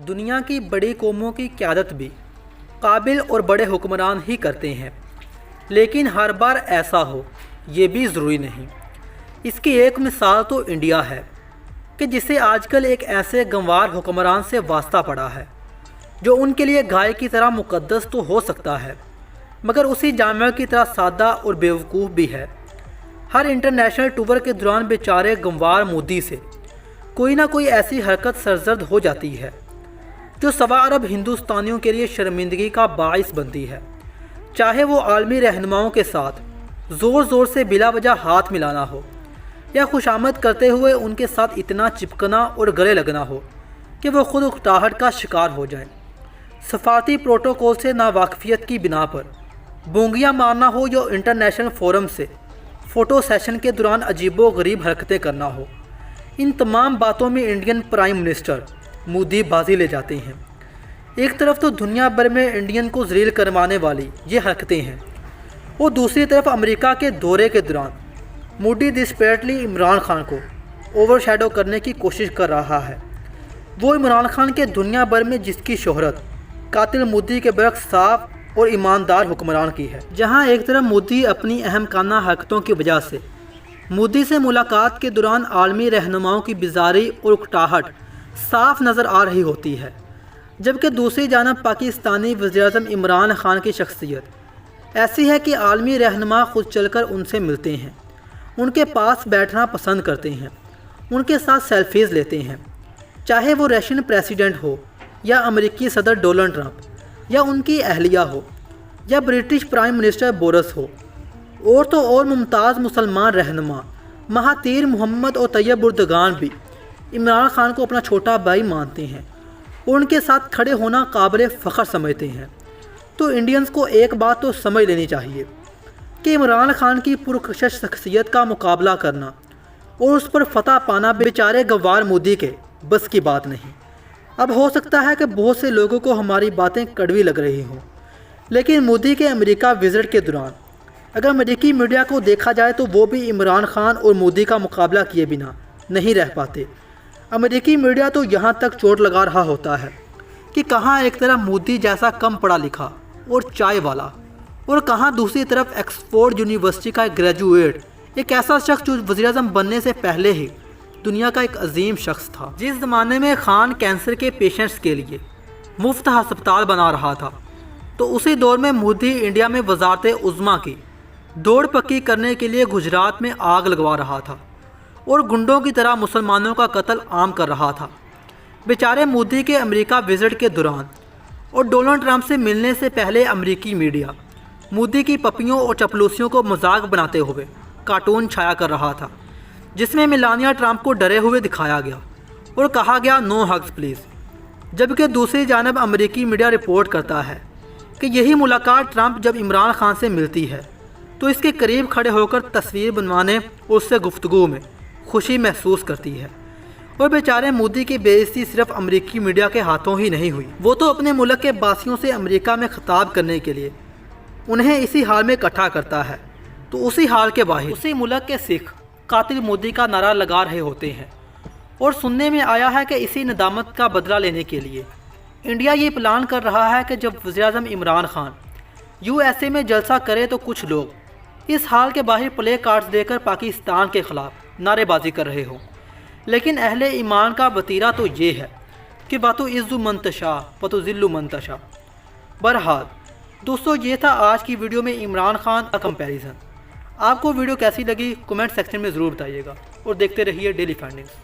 دنیا کی بڑی قوموں کی قیادت بھی قابل اور بڑے حکمران ہی کرتے ہیں، لیکن ہر بار ایسا ہو یہ بھی ضروری نہیں۔ اس کی ایک مثال تو انڈیا ہے کہ جسے آج کل ایک ایسے گنوار حکمران سے واسطہ پڑا ہے جو ان کے لیے گائے کی طرح مقدس تو ہو سکتا ہے مگر اسی جانور کی طرح سادہ اور بیوقوف بھی ہے۔ ہر انٹرنیشنل ٹور کے دوران بیچارے گنوار مودی سے کوئی نہ کوئی ایسی حرکت سرزد ہو جاتی ہے جو سوا ارب ہندوستانیوں کے لیے شرمندگی کا باعث بنتی ہے، چاہے وہ عالمی رہنماؤں کے ساتھ زور زور سے بلا وجہ ہاتھ ملانا ہو یا خوشامد کرتے ہوئے ان کے ساتھ اتنا چپکنا اور گلے لگنا ہو کہ وہ خود اکتاہٹ کا شکار ہو جائیں، سفارتی پروٹوکول سے ناواقفیت کی بنا پر بونگیاں مارنا ہو یا انٹرنیشنل فورم سے فوٹو سیشن کے دوران عجیب و غریب حرکتیں کرنا ہو۔ ان تمام باتوں میں انڈین پرائم منسٹر مودی بازی لے جاتے ہیں۔ ایک طرف تو دنیا بھر میں انڈین کو ذلیل کروانے والی یہ حرکتیں ہیں اور دوسری طرف امریکہ کے دورے کے دوران مودی ڈسپیرٹلی عمران خان کو اوور شیڈو کرنے کی کوشش کر رہا ہے۔ وہ عمران خان کے دنیا بھر میں جس کی شہرت قاتل مودی کے برعکس صاف اور ایماندار حکمران کی ہے، جہاں ایک طرف مودی اپنی اہم کانہ حرکتوں کی وجہ سے مودی سے ملاقات کے دوران عالمی رہنماؤں کی بیزاری اور اکتاہٹ صاف نظر آ رہی ہوتی ہے، جبکہ دوسری جانب پاکستانی وزیراعظم عمران خان کی شخصیت ایسی ہے کہ عالمی رہنما خود چل کر ان سے ملتے ہیں، ان کے پاس بیٹھنا پسند کرتے ہیں، ان کے ساتھ سیلفیز لیتے ہیں، چاہے وہ رشین پریزیڈنٹ ہو یا امریکی صدر ڈونلڈ ٹرمپ یا ان کی اہلیہ ہو یا برٹش پرائم منسٹر بورس ہو، اور تو اور ممتاز مسلمان رہنما مہاتیر محمد اور طیب اردگان بھی عمران خان کو اپنا چھوٹا بھائی مانتے ہیں اور ان کے ساتھ کھڑے ہونا قابل فخر سمجھتے ہیں۔ تو انڈینز کو ایک بات تو سمجھ لینی چاہیے کہ عمران خان کی پرکشش شخصیت کا مقابلہ کرنا اور اس پر فتح پانا بیچارے گوار مودی کے بس کی بات نہیں۔ اب ہو سکتا ہے کہ بہت سے لوگوں کو ہماری باتیں کڑوی لگ رہی ہوں، لیکن مودی کے امریکہ وزٹ کے دوران اگر امریکی میڈیا کو دیکھا جائے تو وہ بھی عمران خان اور مودی کا مقابلہ کیے بنا نہیں رہ پاتے۔ امریکی میڈیا تو یہاں تک چوٹ لگا رہا ہوتا ہے کہ کہاں ایک طرف مودی جیسا کم پڑھا لکھا اور چائے والا اور کہاں دوسری طرف آکسفورڈ یونیورسٹی کا ایک گریجویٹ، ایک ایسا شخص جو وزیراعظم بننے سے پہلے ہی دنیا کا ایک عظیم شخص تھا۔ جس زمانے میں خان کینسر کے پیشنٹس کے لیے مفت ہسپتال بنا رہا تھا تو اسی دور میں مودی انڈیا میں وزارت عظمیٰ کی دوڑ پکی کرنے کے لیے گجرات میں آگ لگوا رہا تھا اور گنڈوں کی طرح مسلمانوں کا قتل عام کر رہا تھا۔ بیچارے مودی کے امریکہ وزٹ کے دوران اور ڈونلڈ ٹرمپ سے ملنے سے پہلے امریکی میڈیا مودی کی پپیوں اور چپلوسیوں کو مذاق بناتے ہوئے کارٹون چھایا کر رہا تھا، جس میں میلانیا ٹرمپ کو ڈرے ہوئے دکھایا گیا اور کہا گیا نو ہگز پلیز، جبکہ دوسری جانب امریکی میڈیا رپورٹ کرتا ہے کہ یہی ملاقات ٹرمپ جب عمران خان سے ملتی ہے تو اس کے قریب کھڑے ہو کر تصویر بنوانے اور اس سے گفتگو میں خوشی محسوس کرتی ہے۔ اور بیچارے مودی کی بے عزتی صرف امریکی میڈیا کے ہاتھوں ہی نہیں ہوئی، وہ تو اپنے ملک کے باسیوں سے امریکہ میں خطاب کرنے کے لیے انہیں اسی حال میں اکٹھا کرتا ہے، تو اسی حال کے باہر اسی ملک کے سکھ قاتل مودی کا نعرہ لگا رہے ہوتے ہیں۔ اور سننے میں آیا ہے کہ اسی ندامت کا بدلہ لینے کے لیے انڈیا یہ پلان کر رہا ہے کہ جب وزیراعظم عمران خان USA میں جلسہ کرے تو کچھ لوگ اس حال کے باہر پلے کارڈز دے کر پاکستان کے خلاف نعرے بازی کر رہے ہوں، لیکن اہل ایمان کا وتیرہ تو یہ ہے کہ باتو عزو منتشا پتو ذلو منتشا۔ بہرحال دوستو، یہ تھا آج کی ویڈیو میں عمران خان کا کمپیریزن۔ آپ کو ویڈیو کیسی لگی کمنٹ سیکشن میں ضرور بتائیے گا اور دیکھتے رہیے ڈیلی فائنڈنگز۔